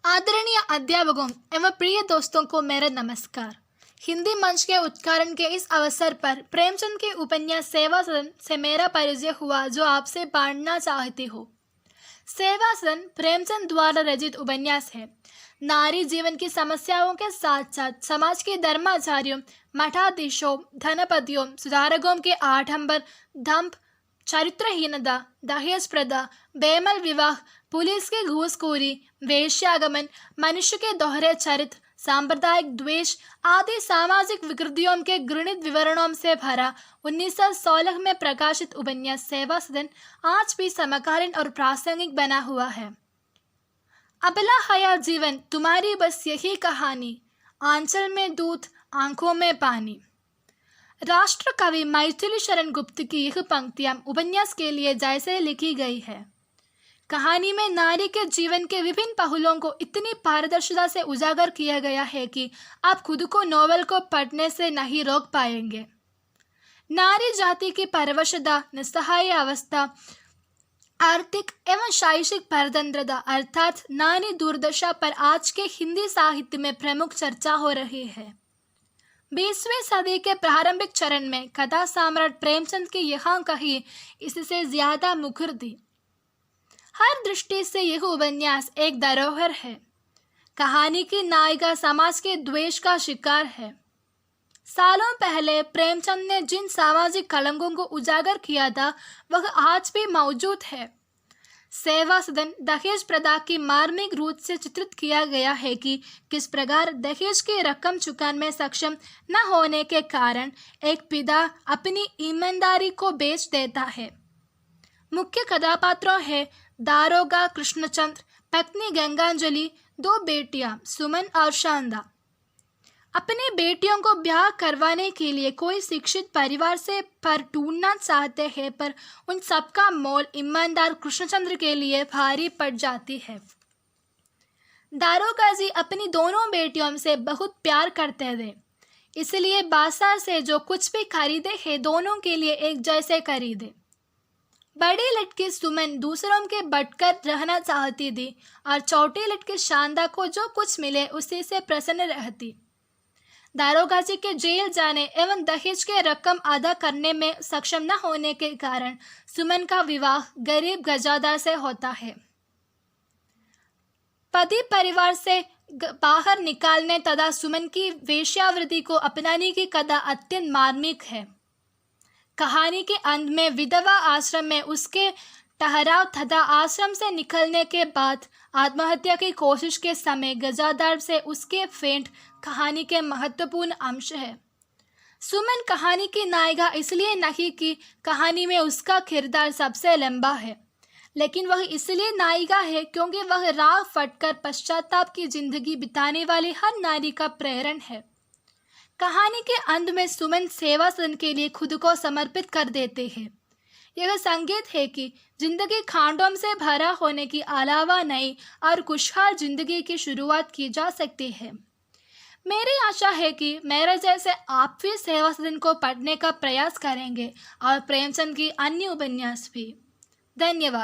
आदरणीय अध्यापकों एवं प्रिय दोस्तों को मेरा नमस्कार। हिंदी मंच के उद्घाटन के इस अवसर पर प्रेमचंद के उपन्यास सेवा सदन से मेरा परिचय हुआ, जो आपसे बांटना चाहती हूँ। सेवा सदन प्रेमचंद द्वारा रचित उपन्यास है। नारी जीवन की समस्याओं के साथ साथ समाज के धर्माचार्यों, मठाधीशों, धनपतियों, सुधारकों के आडंबर, दंभ, चरित्रहीनता, दहेज प्रथा, बेमल विवाह, पुलिस की घूसखोरी, वेश्यागमन, मनुष्य के दोहरे चरित्र, सांप्रदायिक द्वेष आदि सामाजिक विकृतियों के घृणित विवरणों से भरा 1916 में प्रकाशित उपन्यास सेवा सदन आज भी समकालीन और प्रासंगिक बना हुआ है। अबला हयात जीवन तुम्हारी बस यही कहानी, आंचल में दूध आंखों में पानी। राष्ट्र कवि मैथिली शरण गुप्त की यह पंक्तियां उपन्यास के लिए जैसे लिखी गई है। कहानी में नारी के जीवन के विभिन्न पहलुओं को इतनी पारदर्शिता से उजागर किया गया है कि आप खुद को नॉवेल को पढ़ने से नहीं रोक पाएंगे। नारी जाति की परवशता, निस्सहाय अवस्था, आर्थिक एवं शैक्षिक परतंत्रता अर्थात नारी दुर्दशा पर आज के हिंदी साहित्य में प्रमुख चर्चा हो रही है। 20वीं सदी के प्रारंभिक चरण में कथा सम्राट प्रेमचंद की यहाँ कही इससे ज्यादा मुखर थी। हर दृष्टि से यह उपन्यास एक धरोहर है। कहानी की नायिका समाज के द्वेष का शिकार है। सालों पहले प्रेमचंद ने जिन सामाजिक कलंकों को उजागर किया था वह आज भी मौजूद है। सेवा सदन दहेज प्रथा की मार्मिक रूप से चित्रित किया गया है कि किस प्रकार दहेज की रकम चुकाने में सक्षम न होने के कारण एक पिता अपनी ईमानदारी को बेच देता है। मुख्य कथापात्रों हैं दारोगा कृष्णचंद्र, पत्नी गंगांजलि, 2 बेटियां सुमन और शांदा। अपनी बेटियों को ब्याह करवाने के लिए कोई शिक्षित परिवार से पर ढूंढना चाहते हैं, पर उन सबका मोल ईमानदार कृष्णचंद्र के लिए भारी पड़ जाती है। दारोगा जी अपनी दोनों बेटियों से बहुत प्यार करते थे, इसलिए बाजार से जो कुछ भी खरीदे हैं दोनों के लिए एक जैसे खरीदे। बड़ी लड़की सुमन दूसरों के बटकर रहना चाहती थी और छोटी लड़की शांदा को जो कुछ मिले उसी से प्रसन्न रहती। दारोगा जी के जेल जाने एवं दहेज के रकम अदा करने में सक्षम न होने के कारण सुमन का विवाह गरीब गजादार से होता है। पति परिवार से बाहर निकालने तथा सुमन की वेश्यावृत्ति को अपनाने की कथा अत्यंत मार्मिक है। कहानी के अंत में विधवा आश्रम में उसके ठहराव तथा आश्रम से निकलने के बाद आत्महत्या की कोशिश के समय गजादार से उसके फेंट कहानी के महत्वपूर्ण अंश है। सुमन कहानी की नायिका इसलिए नहीं कि कहानी में उसका किरदार सबसे लंबा है, लेकिन वह इसलिए नायिका है क्योंकि वह राह फटकर पश्चाताप की जिंदगी बिताने वाली हर नारी का प्रेरण है। कहानी के अंत में सुमन सेवा सदन के लिए खुद को समर्पित कर देते हैं। यह संकेत है कि जिंदगी खांडों से भरा होने की अलावा नई और खुशहाल जिंदगी की शुरुआत की जा सकती है। मेरी आशा है कि मेरे जैसे आप भी सेवा सदन को पढ़ने का प्रयास करेंगे और प्रेमचंद की अन्य उपन्यास भी। धन्यवाद।